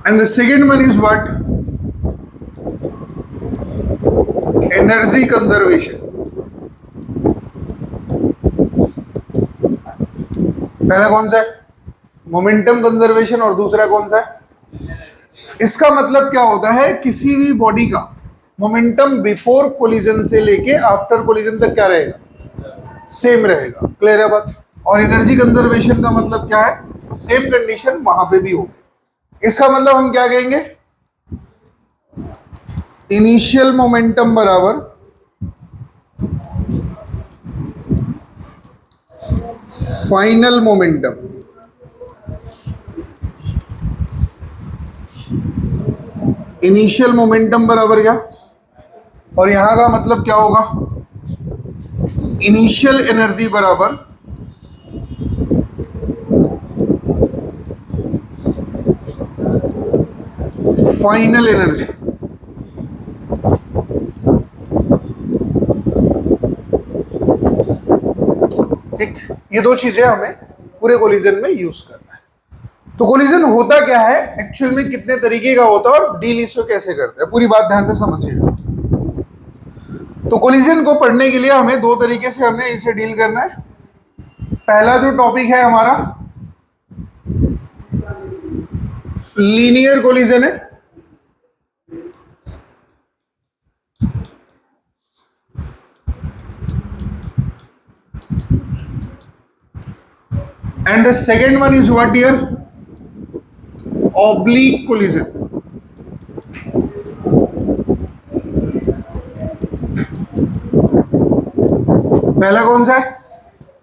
And the second one is what? Energy conservation. पहला कौन सा है? मोमेंटम कंजर्वेशन, और दूसरा कौन सा है? इसका मतलब क्या होता है, किसी भी बॉडी का मोमेंटम बिफोर कोलिजन से लेके आफ्टर कोलिजन तक क्या रहेगा? सेम रहेगा। क्लियर है बात? और एनर्जी कंजर्वेशन का मतलब क्या है? सेम कंडीशन वहां पे भी होगी। इसका मतलब हम क्या कहेंगे? इनिशियल मोमेंटम बराबर फाइनल मोमेंटम। इनिशियल मोमेंटम बराबर क्या? और यहां का मतलब क्या होगा? इनिशियल एनर्जी बराबर फाइनल एनर्जी। ठीक, ये दो चीजें हमें पूरे कोलिजन में यूज करना है। तो कोलिजन होता क्या है एक्चुअल में, कितने तरीके का होता है और डील इसको कैसे करते हैं, पूरी बात ध्यान से समझिएगा। तो कोलिजन को पढ़ने के लिए हमें दो तरीके से हमने इसे डील करना है। पहला जो टॉपिक है हमारा लीनियर कोलिजन है, and the second one is what here? Oblique collision. पहला कौन सा है?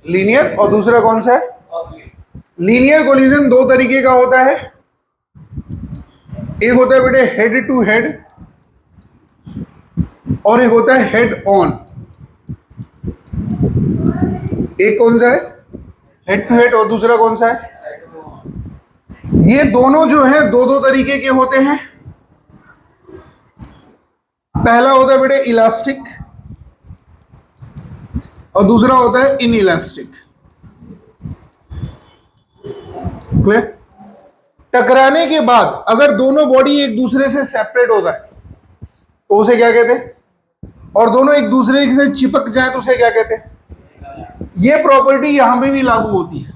लीनियर, और दूसरा कौन सा है? लीनियर कोलिजन दो तरीके का होता है। एक होता है बेटे हेड टू हेड, और एक होता है हेड ऑन। एक कौन सा है? हेड टू हेड, और दूसरा कौन सा है? ये दोनों जो है दो दो तरीके के होते हैं। पहला होता है बेटे इलास्टिक, और दूसरा होता है इन इलास्टिक। क्लियर? टकराने के बाद अगर दोनों बॉडी एक दूसरे से सेपरेट हो जाए तो उसे क्या कहते हैं? और दोनों एक दूसरे से चिपक जाए तो उसे क्या कहते हैं? ये प्रॉपर्टी यहां पे भी लागू होती है।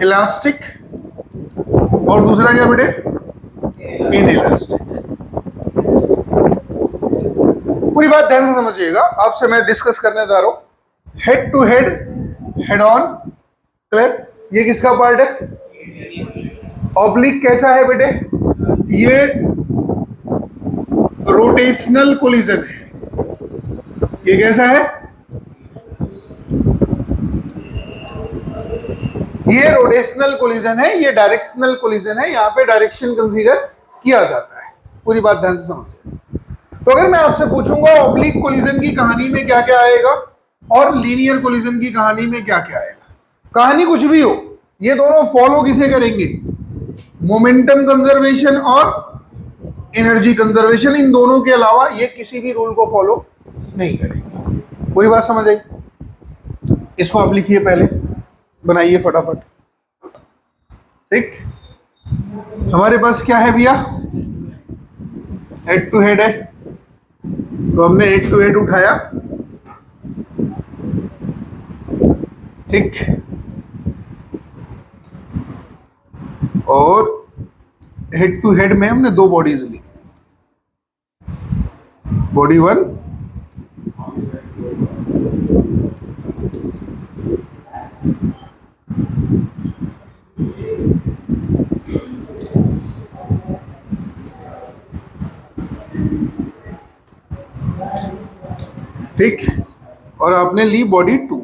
इलास्टिक और दूसरा क्या बेटे? In elastic. पूरी बात ध्यान से समझिएगा, आपसे मैं डिस्कस करने जा रहा हूं head to head, head on. Clear? ये किसका पार्ट है? ऑब्लिक कैसा है बेटे? ये रोटेशनल कोलिजन है। ये कैसा है? ये रोटेशनल कोलिजन है, ये डायरेक्शनल कोलिजन है। यहां पे डायरेक्शन कंसीडर किया जाता है। पूरी बात ध्यान से समझिए। तो अगर मैं आपसे पूछूंगा ऑब्लिक कोलिजन की कहानी में क्या क्या आएगा और लीनियर कोलिजन की कहानी में क्या क्या आएगा, कहानी कुछ भी हो, ये दोनों फॉलो किसे करेंगे? मोमेंटम कंजर्वेशन और एनर्जी कंजर्वेशन। इन दोनों के अलावा ये किसी भी रूल को फॉलो नहीं करेंगे। पूरी बात समझ आई? इसको आप लिखिए, पहले बनाइए फटाफट। ठीक, हमारे पास क्या है भैया? हेड टू हेड है, तो हमने हेड टू हेड उठाया। ठीक, और हेड टू हेड में हमने दो बॉडीज ली, बॉडी वन, ठीक, और आपने ली बॉडी टू।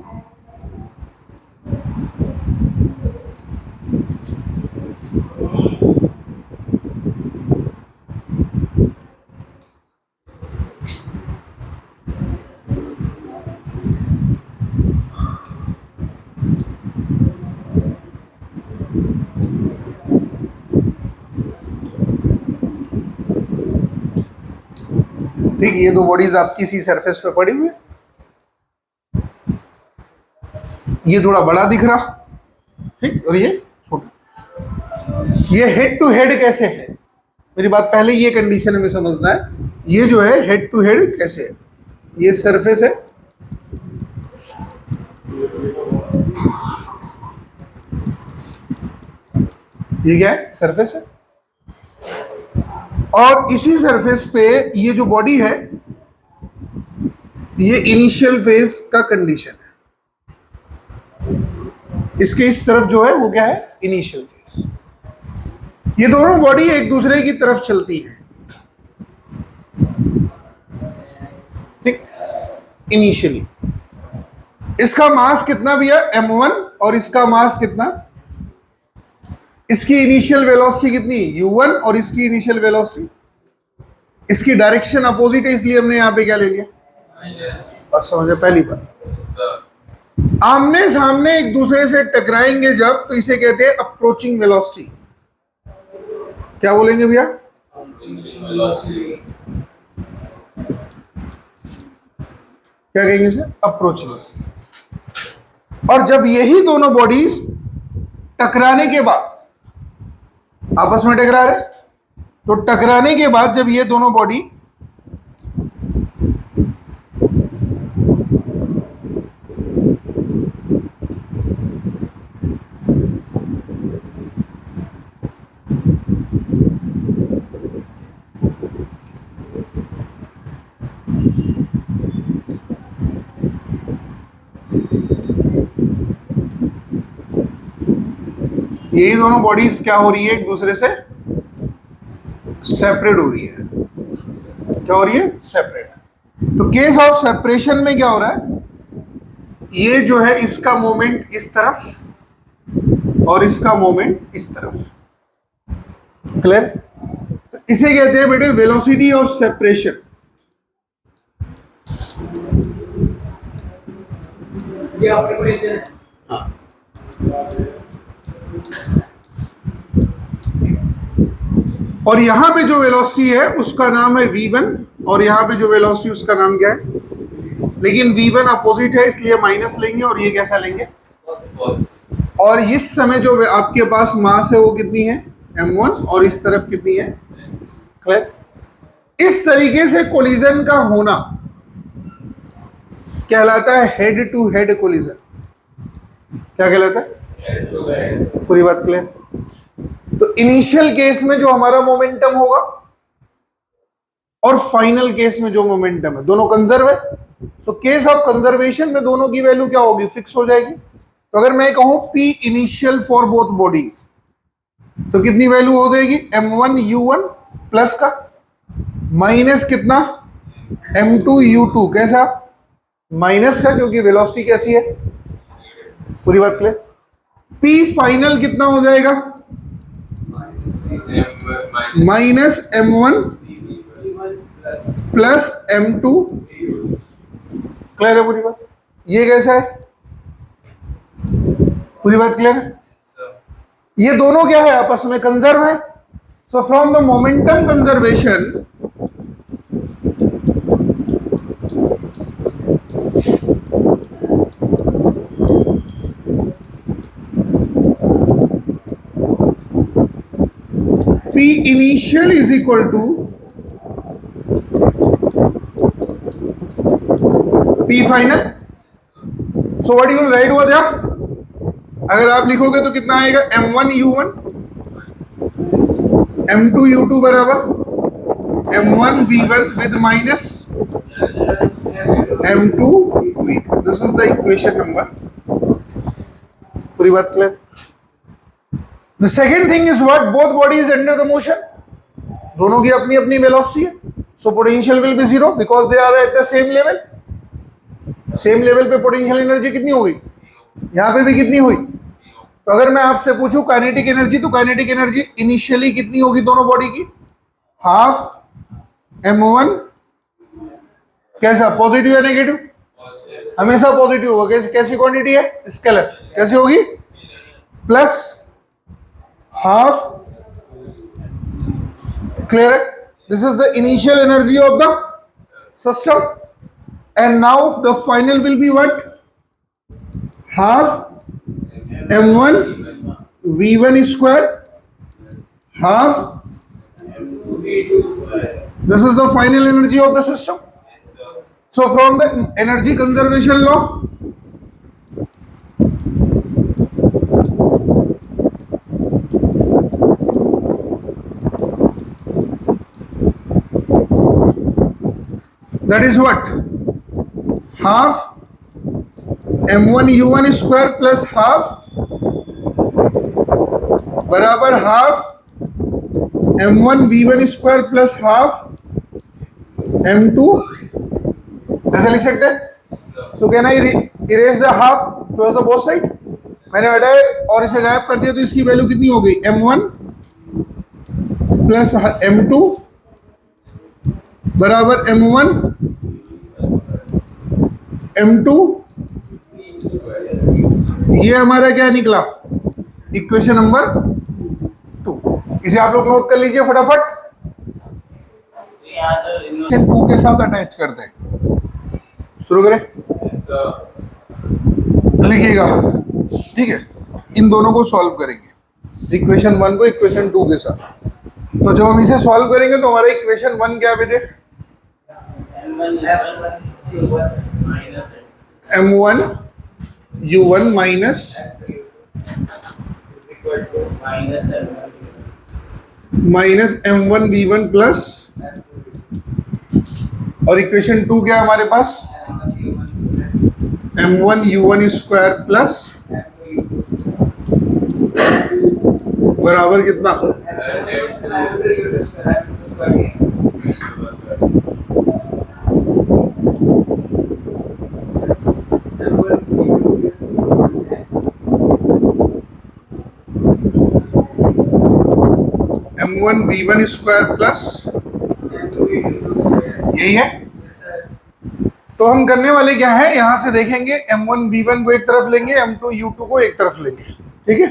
ठीक, ये दो बॉडीज आपकी सी सरफेस पे पड़ी हुई है। ये थोड़ा बड़ा दिख रहा, ठीक, और ये छोटा। ये हेड टू हेड कैसे है? मेरी बात पहले ये कंडीशन हमें समझना है, ये जो है हेड टू हेड कैसे है? ये सरफेस है, ये क्या है? सरफेस है, और इसी सरफेस पे ये जो बॉडी है, ये इनिशियल फेज का कंडीशन है। इसके इस तरफ जो है वो क्या है? Initial phase. ये दोनों बॉडी एक दूसरे की तरफ चलती है, ठीक, इनिशियली। इसका मास कितना भी है? m1, और इसका मास कितना? इसकी इनिशियल वेलोसिटी कितनी? u1, और इसकी इनिशियल वेलोसिटी, इसकी डायरेक्शन अपोजिट है, इसलिए हमने यहां पे क्या ले लिया? बस समझे पहली बात। आमने सामने एक दूसरे से टकराएंगे जब, तो इसे कहते हैं अप्रोचिंग वेलोसिटी। क्या बोलेंगे भैया? क्या कहेंगे इसे? अप्रोचिंग। और जब यही दोनों बॉडीज टकराने के बाद आपस में टकरा रहे, तो टकराने के बाद जब ये दोनों बॉडी यही दोनों बॉडीज क्या हो रही है? एक दूसरे से सेपरेट हो रही है। क्या हो रही है? सेपरेट। तो केस ऑफ सेपरेशन में क्या हो रहा है? ये जो है इसका मोमेंट इस तरफ और इसका मोमेंट इस तरफ। क्लियर? तो इसे कहते हैं बेटे वेलोसिटी ऑफ सेपरेशन। हाँ, और यहां पे जो वेलोसिटी है उसका नाम है v1, और यहां पे जो वेलोसिटी उसका नाम क्या है? लेकिन v1 अपोजिट है इसलिए माइनस लेंगे, और ये कैसा लेंगे? और इस समय जो आपके पास मास है वो कितनी है? m1, और इस तरफ कितनी है? क्लियर? इस तरीके से कोलिजन का होना कहलाता है हेड टू हेड कोलिजन। क्या कहलाता है? पूरी बात क्लियर? तो इनिशियल केस में जो हमारा मोमेंटम होगा और फाइनल केस में जो मोमेंटम है, दोनों कंजर्व है। सो केस ऑफ कंजर्वेशन में दोनों की वैल्यू क्या होगी? फिक्स हो जाएगी। तो अगर मैं कहूं P initial for both bodies, तो कितनी वैल्यू हो जाएगी? m1 u1 प्लस का माइनस कितना? m2 u2। कैसा? माइनस का, क्योंकि वेलोसिटी कैसी है? पूरी बात क्लियर? P फाइनल कितना हो जाएगा? Minus m1 plus m2। Clear है पूरी बात? ये कैसा है? पूरी बात क्लियर है? ये दोनों क्या है? आपस में कंजर्व है। So from the momentum conservation, P initial is equal to P final. So what you will write over there? अगर आप लिखोगे तो कितना आएगा? m1 u1 m2 u2 बराबर m1 v1 with minus m2 v2. This is the equation number. पूरी बात clear? The second thing is what? Both bodies under the motion. दोनों की अपनी अपनी वेलोसिटी है, so potential will be zero because they are at the same level. Same level पे potential energy कितनी हो गई? यहां पे भी कितनी हुई? तो अगर मैं आपसे पूछूं काइनेटिक एनर्जी, तो काइनेटिक एनर्जी इनिशियली कितनी होगी दोनों बॉडी की? Half m1। कैसा? पॉजिटिव या नेगेटिव? हमेशा पॉजिटिव होगा। कैसी क्वांटिटी है? स्केलर। कैसी होगी? Plus half. क्लियर है? This is the initial energy of the system, and now the final will be what? Half m1 v1 square half, this is the final energy of the system. So from the energy conservation law, that is what? Half m1 u1 square plus half बराबर half m1 v1 square plus half m2, ऐसा लिख सकते हैं. So can I erase the half towards the both side? मैंने हटाया और इसे गायब कर दिया तो इसकी वैल्यू कितनी हो गई? m1 प्लस m2 बराबर m1 m2. ये हमारा क्या निकला? Equation number 2. इसे आप लोग नोट कर लीजिए फटाफट. 2 के साथ अटैच कर दें. शुरू करें. लिखिएगा. ठीक है, इन दोनों को सॉल्व करेंगे, इक्वेशन 1 को इक्वेशन 2 के साथ. तो जब हम इसे सॉल्व करेंगे तो हमारा इक्वेशन 1 क्या बेटे? m1 u1 minus m1 v1 plus, और इक्वेशन 2 क्या है हमारे पास? m1 u1 स्क्वायर प्लस बराबर कितना? m1 v1 स्क्वायर प्लस, यही है. तो हम करने वाले क्या है, यहां से देखेंगे m1 v1 को एक तरफ लेंगे, m2 u2 को एक तरफ लेंगे. ठीक है,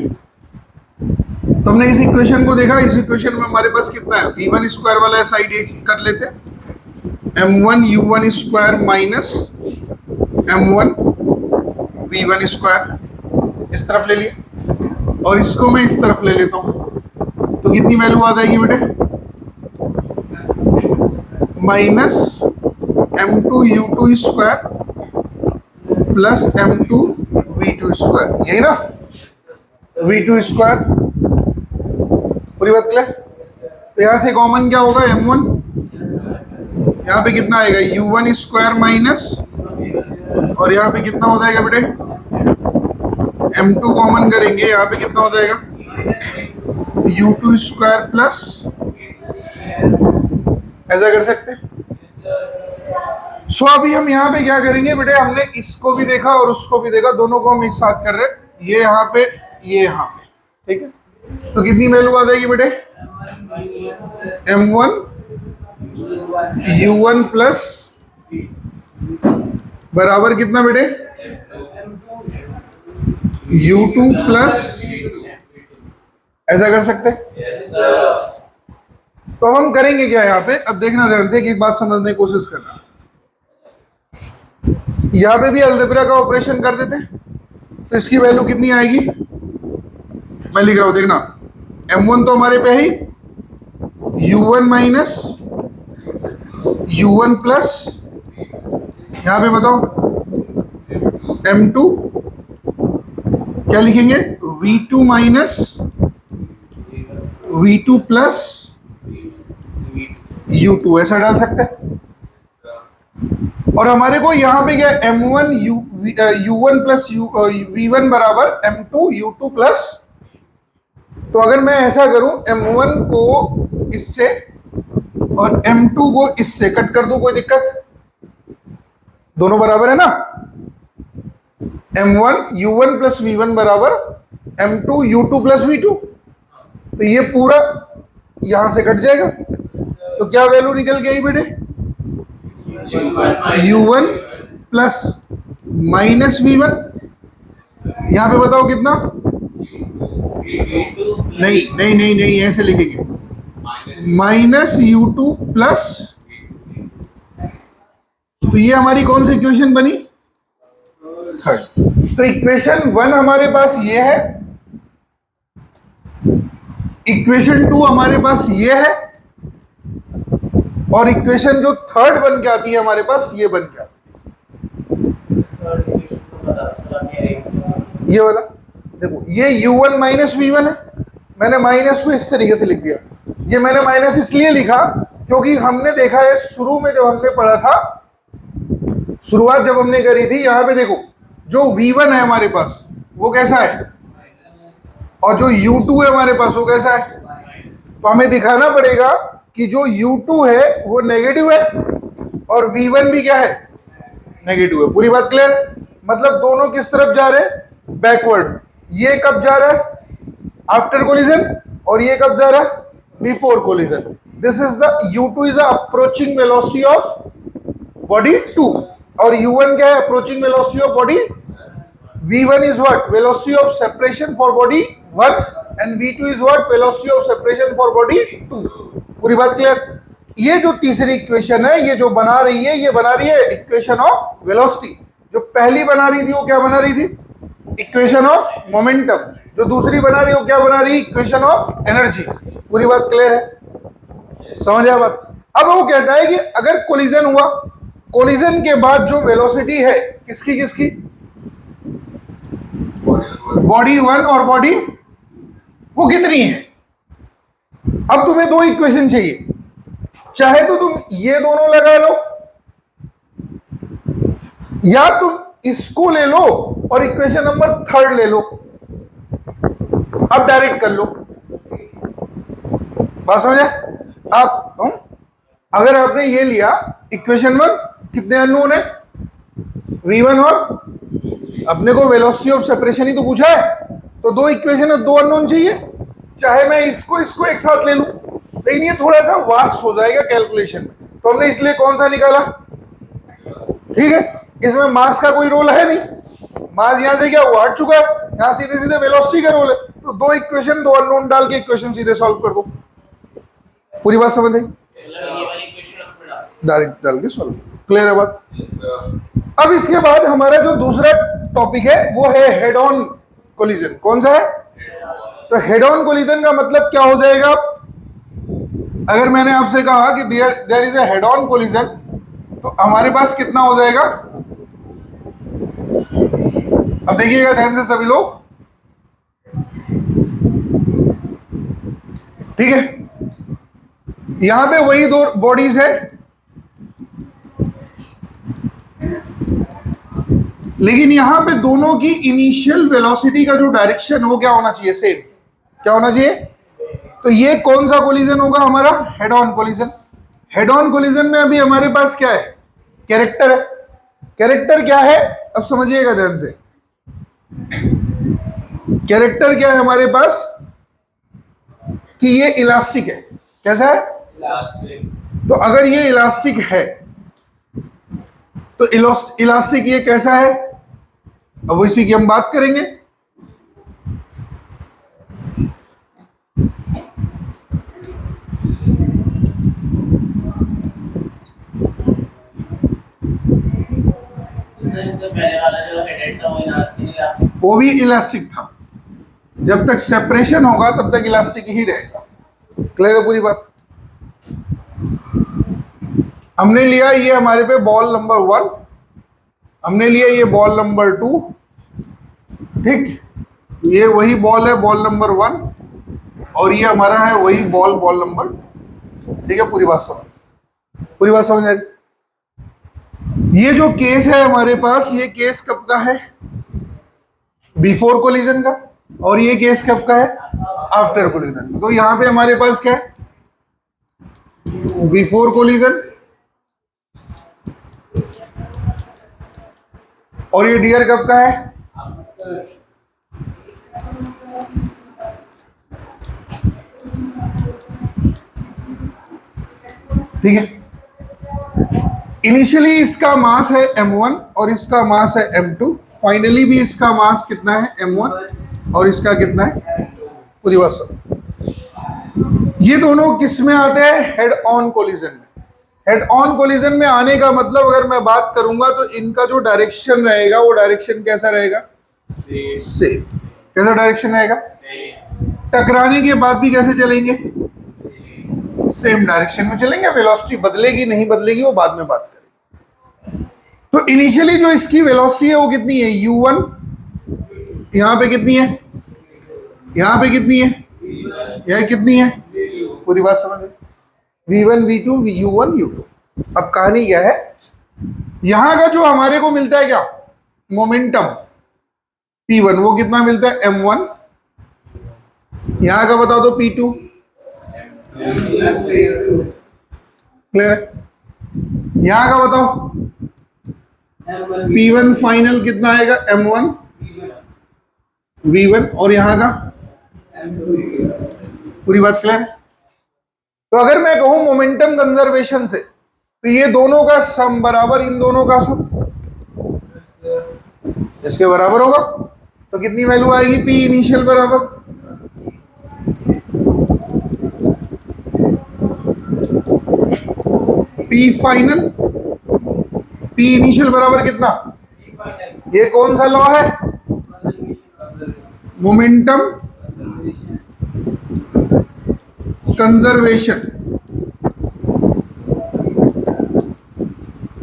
तो हमने इस इक्वेशन को देखा. इस इक्वेशन में हमारे पास कितना है? v1 स्क्वायर वाला साइड एक कर लेते हैं. m1 u1 square minus m1 v1 square इस तरफ ले लिए, और इसको मैं इस तरफ ले लेता हूं. तो कितनी वैल्यू आ जाएगी बेटे? Minus m2 u2 square plus m2 v2 square, यही ना? v2 square. पूरी बात क्लियर? तो यहां से कॉमन क्या होगा? m1. यहाँ पे कितना आएगा? u1 स्क्वायर माइनस, और यहाँ पे कितना हो जाएगा बेटे? m2 कॉमन करेंगे, यहाँ पे कितना हो जाएगा? u2 स्क्वायर प्लस, ऐसा कर सकते हैं. सो अभी हम यहाँ पे क्या करेंगे बेटे? हमने इसको भी देखा और उसको भी देखा, दोनों को हम एक साथ कर रहे हैं. ये यहाँ पे, ये यहाँ पे. ठीक है, तो कितनी वैल्यू आ जाएगी बेटे? m1 u1 प्लस बराबर कितना बेटे? u2 प्लस, ऐसा कर सकते हैं. तो अब हम करेंगे क्या यहाँ पे? अब देखना ध्यान से, एक बात समझने की कोशिश करना. यहाँ पे भी अलजेब्रा का ऑपरेशन कर देते, तो इसकी वैल्यू कितनी आएगी? मैं लिख रहा हूं, देखना. m1 तो हमारे पे ही, u1 माइनस u1 प्लस, यहाँ पे बताओ m2 क्या लिखेंगे? v2 minus v2 plus u2, ऐसा डाल सकते हैं. और हमारे को यहाँ पे क्या? m1 u1 प्लस v1 बराबर m2 u2 प्लस. तो अगर मैं ऐसा करूं, m1 को इससे और m2 को इससे कट कर दूं, कोई दिक्कत? दोनों बराबर है ना? m1 u1 प्लस v1 बराबर m2 u2 प्लस v2. तो ये पूरा यहां से कट जाएगा. तो क्या वैल्यू निकल गई बेटे? u1 plus minus v1. यहां पे बताओ कितना? नहीं नहीं नहीं नहीं, ऐसे लिखेंगे माइनस u2 प्लस. तो ये हमारी कौन सी इक्वेशन बनी? 3rd. तो इक्वेशन 1 हमारे पास ये है. इक्वेशन 2 हमारे पास ये है, और इक्वेशन जो थर्ड बन के आती है हमारे पास ये बन के आती है, ये वाला देखो, ये u1 माइनस v1 है। मैंने माइनस को इस तरीके से लिख दिया। ये मैंने माइनस इसलिए लिखा क्योंकि हमने देखा है शुरू में जब हमने पढ़ा था, शुरुआत जब हमने करी थी, यहां पे देखो जो v1 है हमारे पास वो कैसा है, और जो u2 है हमारे पास वो कैसा है। तो हमें दिखाना पड़ेगा कि जो u2 है वो नेगेटिव है और v1 भी क्या है, नेगेटिव है। पूरी बात क्लियर? मतलब दोनों किस तरफ जा रहे हैं, बैकवर्ड। ये कब जा रहा है, आफ्टर कोलिजन, और ये कब जा रहा है, before collision. This is the u2 is approaching velocity of body 2, और u1 क्या है, approaching velocity of body. v1 is what, velocity of separation for body 1, and v2 is what, velocity of separation for body 2। पूरी बात clear? ये जो तीसरी equation है, ये जो बना रही है, ये बना रही है इक्वेशन ऑफ वेलोसिटी। जो पहली बना रही थी वो क्या बना रही थी, इक्वेशन ऑफ मोमेंटम। जो दूसरी बना रही है वो क्या बना रही है, इक्वेशन ऑफ एनर्जी। पूरी बात क्लियर है, समझ आया बात? अब वो कहता है कि अगर कोलिजन हुआ, कोलिजन के बाद जो वेलोसिटी है किसकी किसकी, बॉडी 1 और बॉडी, वो कितनी है। अब तुम्हें दो इक्वेशन चाहिए, चाहे तो तुम ये दोनों लगा लो, या तुम इसको ले लो और इक्वेशन नंबर थर्ड ले लो। अब डायरेक्ट कर लो, बात समझे आप? अगर आपने ये लिया इक्वेशन 1, कितने अननोन है, v1, और अपने को वेलोसिटी ऑफ सेपरेशन ही तो पूछा है, तो दो इक्वेशन है, दो अननोन चाहिए। चाहे मैं इसको एक साथ ले लूं, लेकिन ये थोड़ा सा वास्ट हो जाएगा कैलकुलेशन में, तो हमने इसलिए कौन सा निकाला, ठीक है, इसमें मास का कोई रोल है नहीं। मास यहां से क्या हुआ, हट चुका है, यहां सीधे सीधे वेलोसिटी का रोल है। तो दो इक्वेशन, दो अननोन डाल के इक्वेशन सीधे सॉल्व कर दो। पूरी बात समझ आई? डायरेक्ट डाल के सॉल्व, क्लियर है बात? अब इसके बाद हमारा जो दूसरा टॉपिक है वो है हेड ऑन कोलिजन। कौन सा है? तो हेड ऑन कोलिजन का मतलब क्या हो जाएगा, अगर मैंने आपसे कहा कि there is a head on collision, तो हमारे पास कितना हो जाएगा। अब देखिएगा ध्यान से सभी लोग, ठीक है, यहां पे वही दो बॉडीज है, लेकिन यहां पे दोनों की इनिशियल वेलोसिटी का जो डायरेक्शन वो क्या होना चाहिए, सेम। क्या होना चाहिए? तो ये कौन सा कोलिजन होगा हमारा, head on collision. Head on collision में अभी हमारे पास क्या है, कैरेक्टर है। कैरेक्टर क्या है, अब समझिएगा ध्यान से। कैरेक्टर क्या है हमारे पास, कि ये इलास्टिक है। कैसा है? इलास्टिक। तो अगर ये इलास्टिक है, तो इलास्टिक ये कैसा है, अब इसी की हम बात करेंगे। वो भी इलास्टिक था, जब तक सेपरेशन होगा तब तक इलास्टिक ही रहेगा। क्लियर है पूरी बात? हमने लिया ये हमारे पे बॉल नंबर 1, हमने लिया ये बॉल नंबर 2, ठीक, ये वही बॉल है बॉल नंबर 1, और ये हमारा है वही बॉल नंबर, ठीक है। पूरी बात समझ आ रही? ये जो केस है हमारे पास, ये केस कब का है, बिफोर कोलिजन का, और ये केस कब का है, आफ्टर कोलिजन का। तो यहां पे हमारे पास क्या है, बिफोर कोलिजन, और ये डियर कब का है, ठीक है। इनिशियली इसका मास है m1 और इसका मास है m2, फाइनली भी इसका मास कितना है m1 और इसका कितना है, पूरी बात सब। ये दोनों किस में आते हैं, हेड ऑन कोलिजन में। हेड ऑन कोलिजन में आने का मतलब अगर मैं बात करूंगा तो इनका जो डायरेक्शन रहेगा वो डायरेक्शन कैसा रहेगा, सेम। कैसा डायरेक्शन रहेगा, टकराने के बाद भी कैसे चलेंगे? सेम डायरेक्शन में चलेंगे। वेलोसिटी बदलेगी नहीं बदलेगी वो बाद में बात करेंगे। तो इनिशियली जो इसकी वेलोसिटी है वो कितनी है? u1, यहां पे कितनी है? यहां पे कितनी है? यह कितनी है? पूरी बात समझ गए? v1 v2 u1 u2। अब कहानी क्या है, यहां का जो हमारे को मिलता है क्या मोमेंटम p1, वो कितना मिलता है? m1। यहां का बताओ तो p2। क्लियर है? यहां का बताओ p1 फाइनल कितना आएगा? m1 v1। और यहां का पूरी बात क्लियर? तो अगर मैं कहूं मोमेंटम कंजर्वेशन से तो ये दोनों का सम बराबर इन दोनों का सम इसके बराबर होगा। तो कितनी वैल्यू आएगी? p इनिशियल बराबर p फाइनल। p इनिशियल बराबर कितना? ये कौन सा लॉ है? Momentum conservation.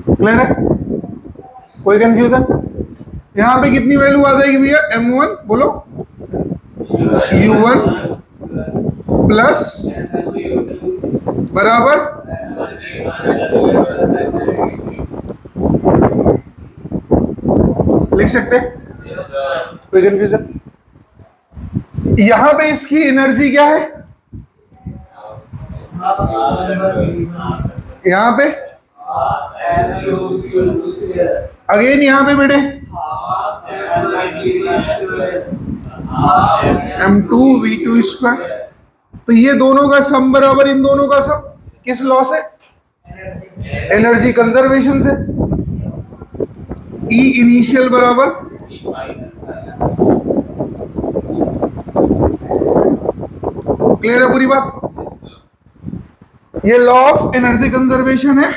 क्लियर है? कोई कंफ्यूजन? यहां पे कितनी वैल्यू आ जाएगी भैया? m1 बोलो, u1 प्लस बराबर लिख सकते हैं? कोई कंफ्यूजन? यहां पे इसकी एनर्जी क्या है? यहां पे अगेन यहां पे बेटे m2 v2 स्क्वायर। तो ये दोनों का सम बराबर इन दोनों का सम किस लॉ से? एनर्जी कंजर्वेशन से। E इनिशियल बराबर क्लियर है पूरी बात? ये लॉ ऑफ एनर्जी कंजर्वेशन है।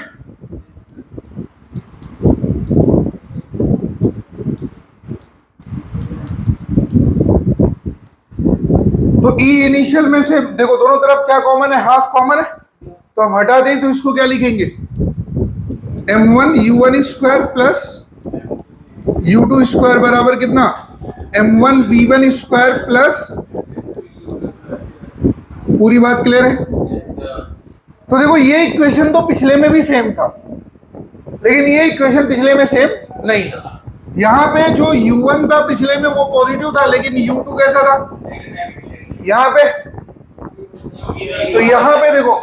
तो E इनिशियल में से देखो दोनों तरफ क्या कॉमन है? हाफ कॉमन है। तो हम हटा दें तो इसको क्या लिखेंगे? m1 u1 square plus u2 square बराबर कितना? m1 v1 square plus. पूरी बात क्लियर है? तो देखो ये इक्वेशन तो पिछले में भी सेम था, लेकिन ये इक्वेशन पिछले में सेम नहीं था। यहां पे जो u1 था पिछले में वो पॉजिटिव था, लेकिन u2 कैसा था? यहां पे तो यहां पे देखो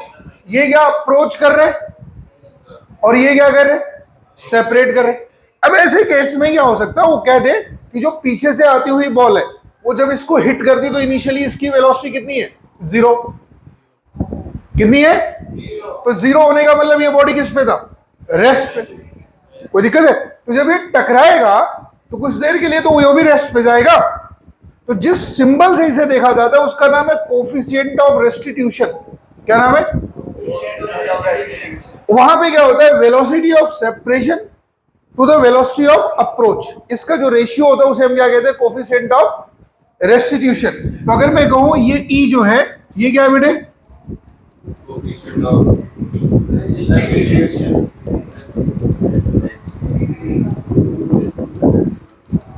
ये क्या अप्रोच कर रहे और ये क्या कर रहे? सेपरेट कर रहे। अब ऐसे केस में क्या हो सकता है? वो कह दे कि जो पीछे से आती हुई बॉल है वो जब इसको हिट करती तो इनिशियली इसकी वेलोसिटी कितनी है? 0। कितनी है? तो 0 होने का मतलब ये बॉडी किस पे था? रेस्ट पे। कोई दिक्कत है? तो जब ये टकराएगा तो कुछ देर के लिए तो वो भी रेस्ट पे जाएगा। तो जिस सिंबल से इसे देखा जाता है उसका नाम है कोफिशिएंट ऑफ रेस्टिट्यूशन। क्या नाम है? वहां पे क्या होता है? Velocity of separation to the velocity of approach, इसका जो रेशियो होता है उसे हम क्या कहते हैं? Coefficient of restitution. तो अगर मैं कहूं ये E जो है ये क्या है बेटे? Coefficient of restitution.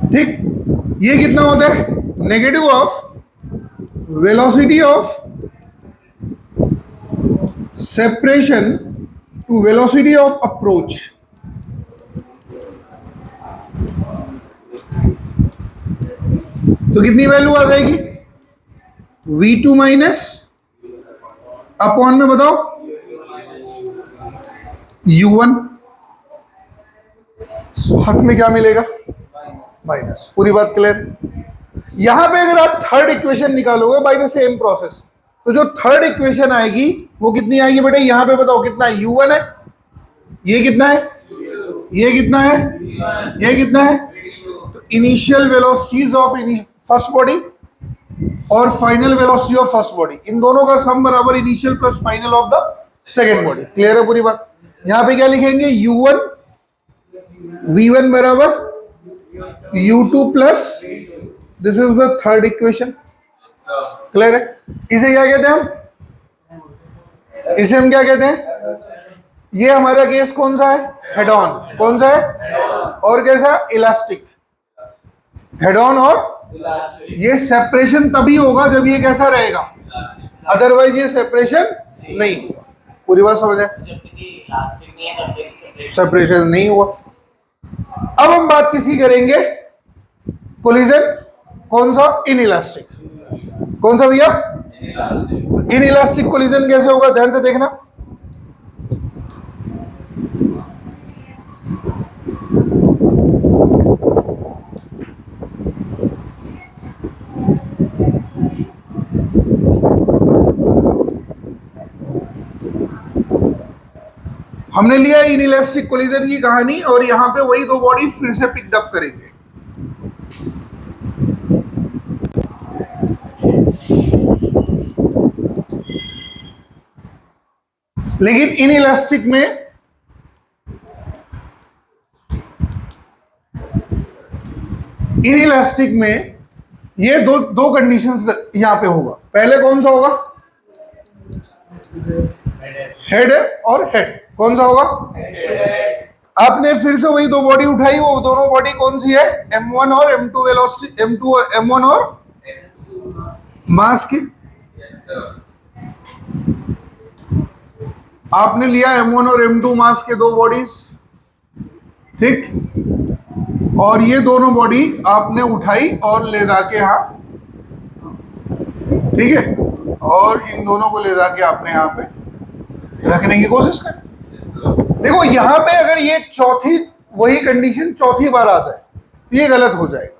ठीक, ये कितना होता है? Negative of velocity of separation to velocity of approach. तो कितनी वैल्यू आ जाएगी? v2 माइनस अपॉन में बताओ u1, हक में क्या मिलेगा? माइनस। पूरी बात क्लियर? यहां पे अगर आप थर्ड इक्वेशन निकालोगे बाय द सेम प्रोसेस तो जो थर्ड इक्वेशन आएगी वो कितनी आएगी बेटे? यहां पे बताओ कितना है? u1 है। ये कितना है? ये कितना है? ये कितना है? तो initial velocities of first body और final velocity of first body, इन दोनों का सम बराबर initial plus final of the second body. Clear है पूरी बात? यहां पे क्या लिखेंगे? u1 v1 बराबर u2 plus, this is the third equation. Clear है? इसे क्या कहते हैं हम? इसे हम क्या कहते हैं? ये हमारा केस कौन सा है? Head on. कौन सा है? और कैसा? इलास्टिक। हेड ऑन और ये सेपरेशन तभी होगा जब ये कैसा रहेगा, अदरवाइज ये सेपरेशन नहीं हुआ। पूरी बात समझ आए? सेपरेशन नहीं हुआ। अब हम बात किसी करेंगे कोलिजन कौन सा? इनइलास्टिक। कौन सा भैया? इनइलास्टिक कोलिजन कैसे होगा, ध्यान से देखना। हमने लिया इनइलास्टिक कोलिजन की कहानी और यहां पे वही दो बॉडी फिर से पिक्ड अप करेंगे। लेकिन इनइलास्टिक में ये दो कंडीशंस यहां पे होगा। पहले कौन सा होगा? हेड और हेड। कौन सा होगा? आपने फिर से वही दो बॉडी उठाई, वो दोनों बॉडी कौन सी है? M1 और M2 वेलोसिटी, M1 और मास की। आपने लिया M1 और M2 मास के दो बॉडीज, ठीक, और ये दोनों बॉडी आपने उठाई और ले जाके यहां, ठीक है, और इन दोनों को ले जाके आपने यहां पे रखने की कोशिश करें। देखो यहां पे अगर ये चौथी वही कंडीशन चौथी बार आ जाए तो ये गलत हो जाएगा।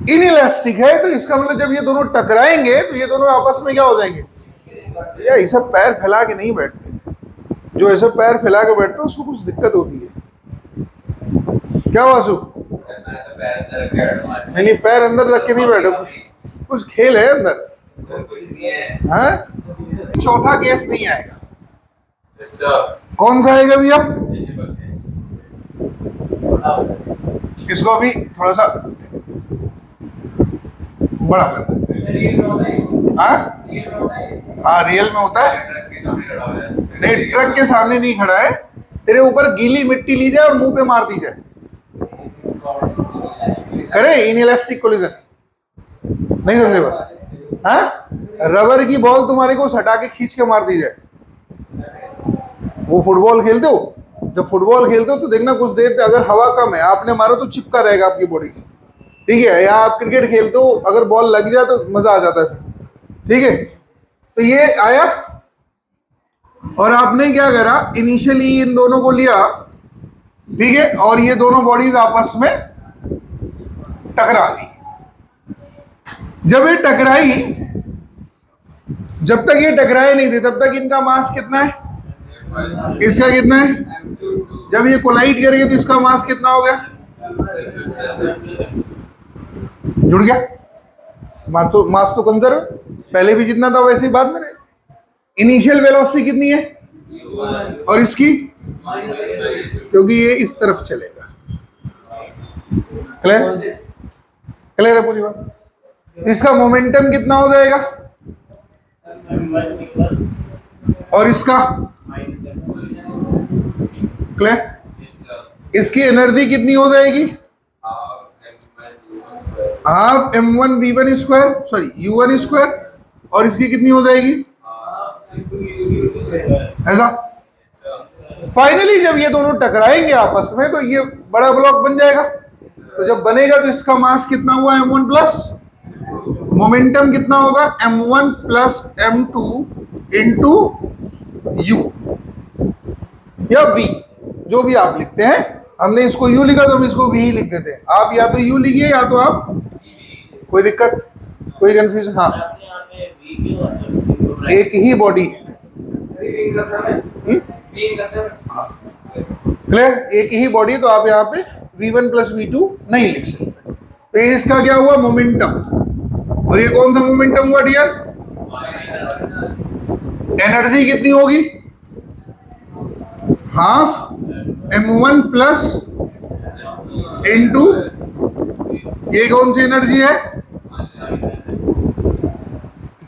इनइलास्टिक है तो इसका मतलब जब ये दोनों टकराएंगे तो ये दोनों आपस में क्या हो जाएंगे? या ऐसा पैर फैला के नहीं बैठते, जो ऐसे पैर फैला के बैठते उसको कुछ दिक्कत होती है। क्या वासु? नहीं, पैर अंदर रख के नहीं बैठो, कुछ खेल है अंदर। हाँ, चौथा केस नहीं आएगा। कौन सा आएगा भैया? इसको अभी थोड़ा सा बड़ा कर देते हैं। हाँ, रियल में होता है। नहीं, ट्रक के सामने नहीं खड़ा है, तेरे ऊपर गीली मिट्टी ली जाए और मुंह पे मार दी जाए, करे इनइलास्टिक कोलिजन। नहीं समझे बात? हाँ, रबर की बॉल तुम्हारे को हटा के खींच के मार दी जाए। वो फुटबॉल खेलते हो, जब फुटबॉल खेलते हो तो देखना कुछ देर तक अगर हवा कम है आपने मारा तो चिपका रहेगा आपकी बॉडी, ठीक है। या आप क्रिकेट खेलते हो, अगर बॉल लग जाए तो मजा आ जाता है, ठीक है। तो ये आया और आपने क्या करा, इनिशियली इन दोनों को लिया, ठीक है, और ये दोनों बॉडीज आपस में टकरा गई। जब ये टकराई, जब तक ये टकराए नहीं थे तब तक इनका मास कितना है? इसका कितना है? जब ये कोलाइड करेंगे तो इसका मास कितना हो गया? जुड़ गया। मास तो कंजर्व, पहले भी जितना था वैसे ही बाद में रहे। इनिशियल वेलोसिटी कितनी है और इसकी? क्योंकि ये इस तरफ चलेगा। क्लियर? क्लियर है पूरी बात? इसका मोमेंटम कितना हो जाएगा और इसका? क्लियर? इसकी एनर्जी कितनी हो जाएगी? Half m1 v1 square, sorry u1 square, और इसकी कितनी हो जाएगी? ऐसा। फाइनली जब ये दोनों टकराएंगे आपस में तो ये बड़ा ब्लॉक बन जाएगा। तो जब बनेगा तो इसका मास कितना हुआ? m1 प्लस मोमेंटम कितना होगा? m1 plus m2 into u या v, जो भी आप लिखते हैं। हमने इसको u लिखा तो हम इसको v ही लिख देते हैं। आप या तो u लिखिए या तो आप, कोई दिक्कत, कोई कंफ्यूजन? हाँ, एक ही बॉडी है। क्लियर? एक ही बॉडी, तो आप यहाँ पे v1 प्लस v2 नहीं लिख सकते। तो इसका क्या हुआ? मोमेंटम। और ये कौन सा मोमेंटम हुआ डियर? एनर्जी कितनी होगी? हाफ m1 प्लस इंटू, ये कौन सी एनर्जी है?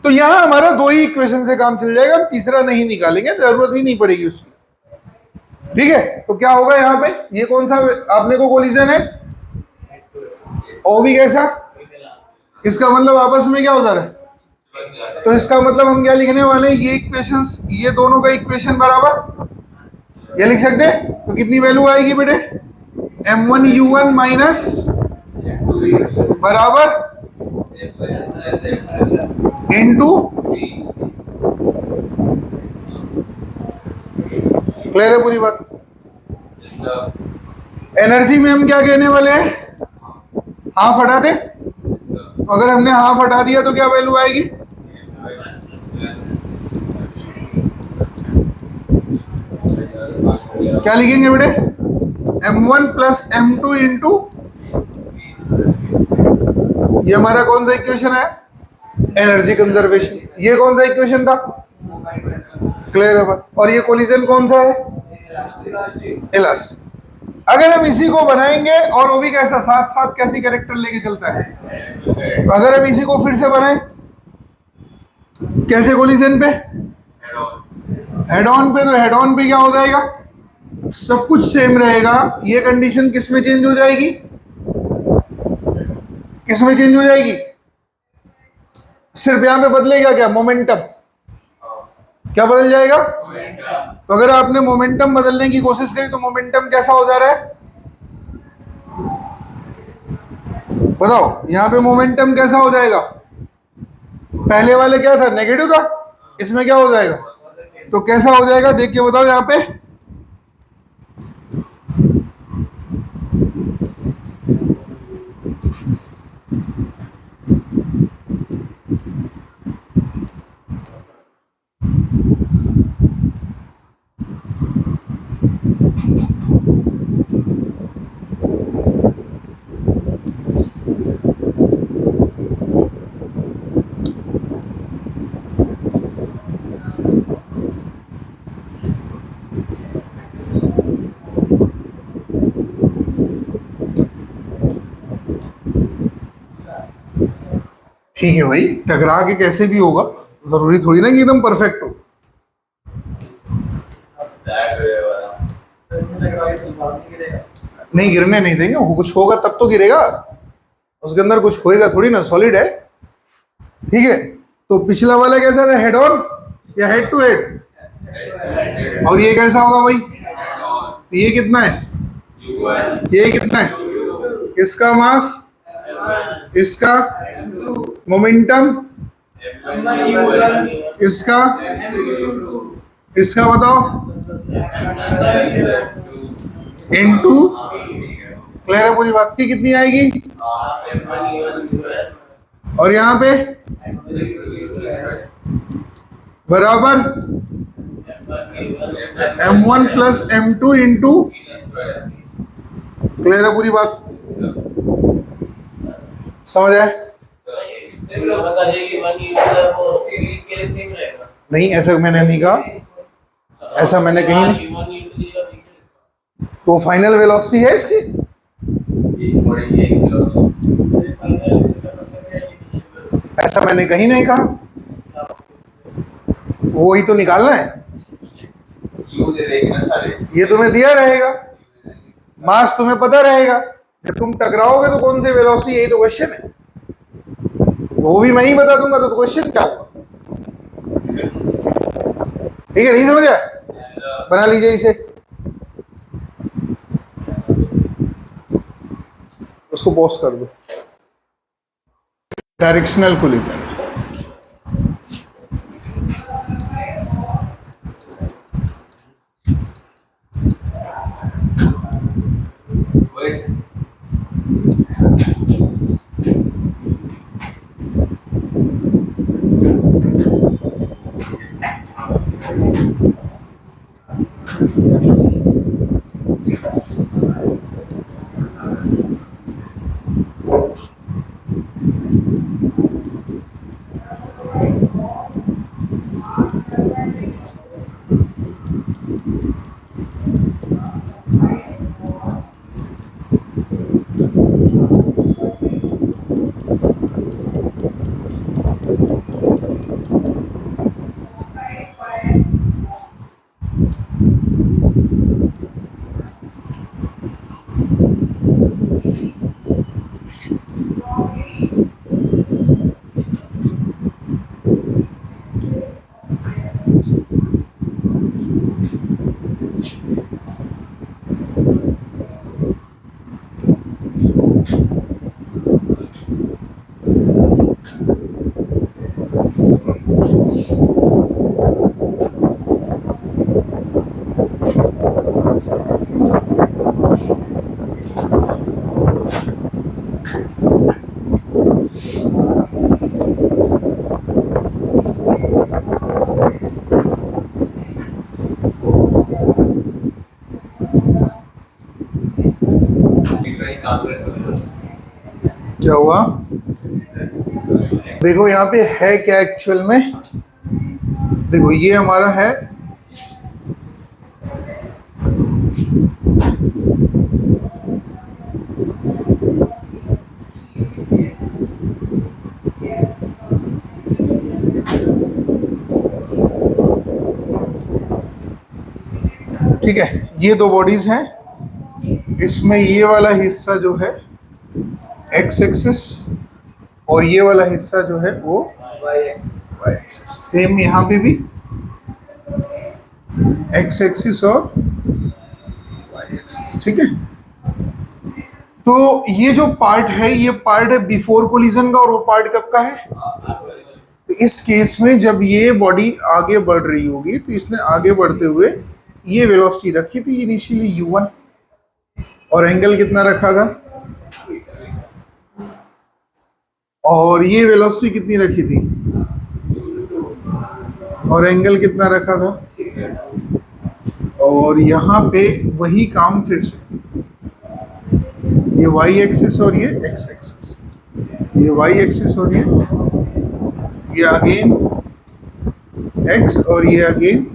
तो यहां हमारा दो ही इक्वेशन से काम चल जाएगा, हम तीसरा नहीं निकालेंगे, जरूरत ही नहीं पड़ेगी उसकी। ठीक है, तो क्या होगा यहाँ पे, ये कौन सा आपने को कोलिजन है, ओ भी कैसा, इसका मतलब आपस में क्या होता है, तो इसका मतलब हम क्या लिखने वाले हैं, ये इक्वेशंस, ये दोनों का इक्वेशन बराबर ये लिख सकते हैं। तो कितनी वैल्यू आएगी बेटे, m1u1 माइनस बराबर इनटू, क्लियर है पूरी बात। एनर्जी में हम क्या कहने वाले हैं, हाफ हटा दे, अगर हमने हाफ हटा दिया तो क्या वैल्यू आएगी, क्या लिखेंगे बेटे, m1 प्लस m2 इंटू, ये हमारा कौन सा इक्वेशन है, एनर्जी कंजर्वेशन। ये कौन सा इक्वेशन था, क्लियर है बात। और ये कोलिजन कौन सा है, इलास्टिक। अगर हम इसी को बनाएंगे, और वो भी कैसा, साथ साथ कैसी कैरेक्टर लेके चलता है, तो अगर हम इसी को फिर से बनाएं कैसे, कोलिजन पे, हेड ऑन पे, तो हेड ऑन पे क्या हो जाएगा, सब कुछ सेम रहेगा। ये कंडीशन किस में चेंज हो जाएगी, किस में चेंज हो जाएगी, सिर्फ यहां पे बदलेगा क्या, मोमेंटम, क्या बदल जाएगा, तो अगर आपने मोमेंटम बदलने की कोशिश करी तो मोमेंटम कैसा हो जा रहा है, बताओ, यहां पे मोमेंटम कैसा हो जाएगा, पहले वाले क्या था, नेगेटिव था, इसमें क्या हो जाएगा, तो कैसा हो जाएगा देख के बताओ यहां पे, ठीक है भाई, टकरा के कैसे भी होगा, जरूरी थोड़ी ना कि एकदम परफेक्ट हो। नहीं गिरने नहीं देंगे, वो कुछ होगा तब तो गिरेगा, उसके अंदर कुछ होएगा थोड़ी ना, सॉलिड है। ठीक है, तो पिछला वाला कैसा था, हेड ऑन या हेड टू हेड, और ये कैसा होगा भाई, तो ये कितना है, ये कितना है, इसका मास, इसका मोमेंटम, इसका, इसका बताओ, इनटू, क्लियर है पूरी बात की, कितनी आएगी, और यहां पे बराबर m1 plus m2 into, clear है पूरी बात, समझ आए, नहीं ऐसा मैंने नहीं कहा, ऐसा मैंने कहीं नहीं, तो फाइनल वेलोसिटी है इसकी, ऐसा मैंने कहीं नहीं कहा, वही तो निकालना है, ये तुम्हें दिया रहेगा, मास तुम्हें पता रहेगा, जब तुम टकराओगे तो कौन से वेलोसिटी, यही तो क्वेश्चन है, वो भी मैं ही बता दूंगा तो क्वेश्चन क्या होगा। ठीक है, नहीं समझा, बना लीजिए इसे, उसको पॉज कर दो, डायरेक्शनल कोलिजन। क्या हुआ? देखो यहाँ पे है क्या एक्चुअल में, देखो ये हमारा है ठीक है, ये दो बॉडीज हैं, इसमें ये वाला हिस्सा जो है एक्स एक्सिस और ये वाला हिस्सा जो है वो वाई एक्सिस। सेम यहाँ पे भी एक्स एक्सिस और वाई एक्सिस। ठीक है, तो ये जो पार्ट है ये पार्ट है बिफोर कोलिजन का, और वो पार्ट कब का है? तो इस केस में जब ये बॉडी आगे बढ़ रही होगी तो इसने आगे बढ़ते हुए ये वेलोसिटी रखी थी इनिशियली u1, और एंगल कितना रखा था, और ये वेलोसिटी कितनी रखी थी, और एंगल कितना रखा था, और यहाँ पे वही काम फिर से, ये y एक्सिस और ये x एक्सिस, ये y एक्सिस और ये अगेन x और ये अगेन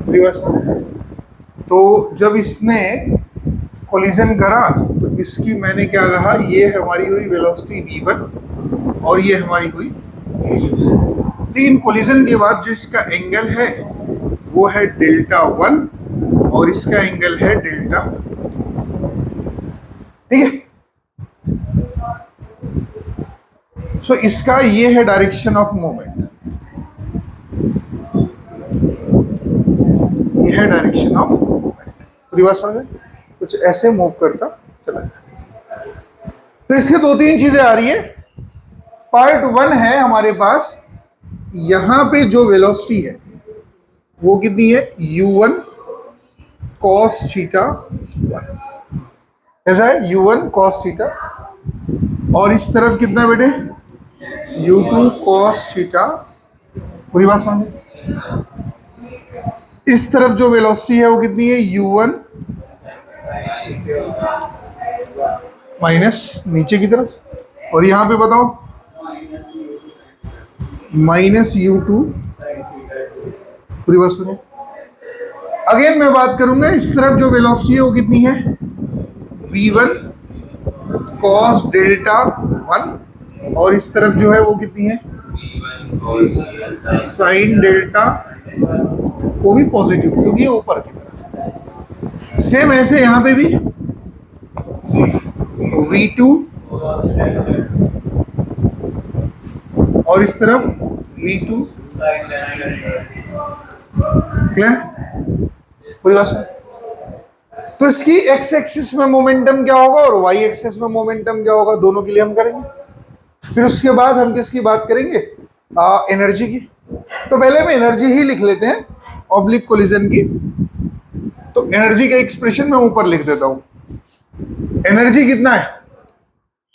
रिवर्स। तो जब इसने कोलिजन करा तो इसकी मैंने क्या कहा, ये हमारी हुई वेलोसिटी v1 और ये हमारी हुई, लेकिन कोलिजन के बाद जो इसका एंगल है वो है डेल्टा 1 और इसका एंगल है डेल्टा, ठीक है। सो इसका ये है डायरेक्शन ऑफ मूवमेंट, ये है डायरेक्शन ऑफ मूवमेंट। रिवर्स में कुछ ऐसे मूव करता चला जाए। तो इसके दो तीन चीजें आ रही है। पार्ट 1 है हमारे पास, यहां पे जो वेलोसिटी है वो कितनी है, u1 cos थीटा 1, ऐसा है u1 cos थीटा, और इस तरफ कितना बेटे, u2 cos थीटा। पूरी बात समझ, इस तरफ जो वेलोसिटी है वो कितनी है, u1 माइनस नीचे की तरफ, और यहां पे बताओ माइनस u2। पूरी बात सुनिए, अगेन मैं बात करूंगा, इस तरफ जो वेलोसिटी है वो कितनी है, v1 cos डेल्टा 1, और इस तरफ जो है वो कितनी है, साइन डेल्टा, वो भी पॉजिटिव क्योंकि ये ऊपर की तरफ। सेम ऐसे यहां पे भी v2 और इस तरफ v2, क्लियर? पूरी बात सुन। तो इसकी x एक्सिस में मोमेंटम क्या होगा और y एक्सिस में मोमेंटम क्या होगा, दोनों के लिए हम करेंगे। फिर उसके बाद हम किसकी बात करेंगे, एनर्जी की। तो पहले हम एनर्जी ही लिख लेते हैं ऑब्लिक कोलिजन की। तो एनर्जी का एक्सप्रेशन मैं ऊपर लिख देता हूं। एनर्जी कितना है,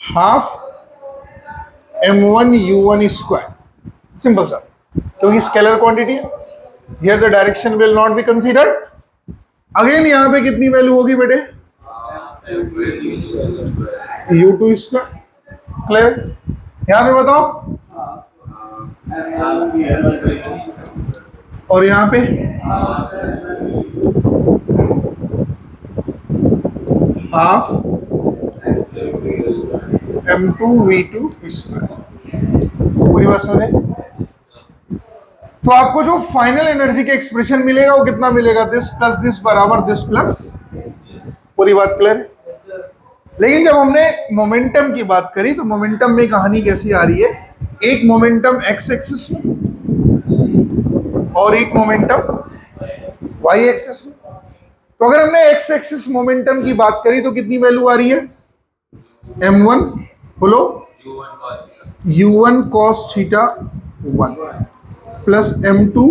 half m1 u1 square, simple सा, क्योंकि स्केलर क्वांटिटी है। Here the direction will not be considered. Again यहां पे कितनी वैल्यू होगी बेटे, u2 स्क्वायर, क्लियर? यहां पे बताओ, और यहां पे हाफ m2 v2 स्क्वायर। पूरी बात सुने। तो आपको जो फाइनल एनर्जी का एक्सप्रेशन मिलेगा वो कितना मिलेगा, दिस प्लस दिस बराबर दिस प्लस। पूरी बात क्लियर? लेकिन जब हमने मोमेंटम की बात करी तो मोमेंटम में कहानी कैसी आ रही है, एक मोमेंटम एक्स एक्सिस में और एक मोमेंटम वाई एक्सिस में। तो अगर हमने एक्स एक्सिस मोमेंटम की बात करी तो कितनी वैल्यू आ रही है, m1 बोलो u1 cos theta 1 plus m2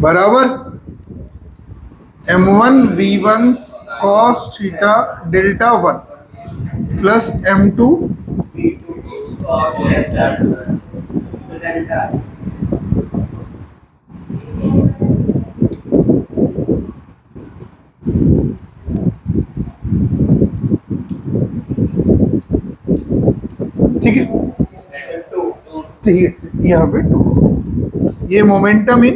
बराबर m1 v1 cos theta delta 1 plus m2 ठीक है, यहाँ पे 2, ये मोमेंटम इन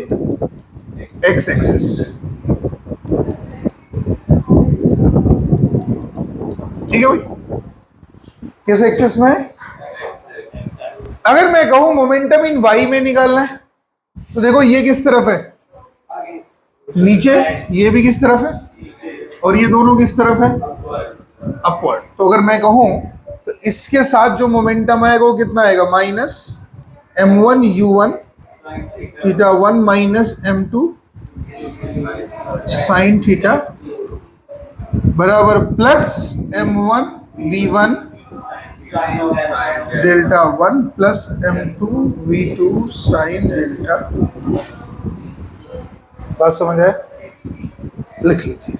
एक्स एक्सिस। ठीक है भाई, किस एक्सिस में? अगर मैं कहूं मोमेंटम इन वाई में निकालना है तो देखो ये किस तरफ है, नीचे, ये भी किस तरफ है, और ये दोनों किस तरफ है, अपवर्ड। तो अगर मैं कहूं तो इसके साथ जो मोमेंटम आएगा वो कितना आएगा, minus m1 u1 theta 1 minus m2 sine theta बराबर plus m1 v1 delta 1 plus m2 v2 sine delta. बात समझ आए? लिख लीजिए।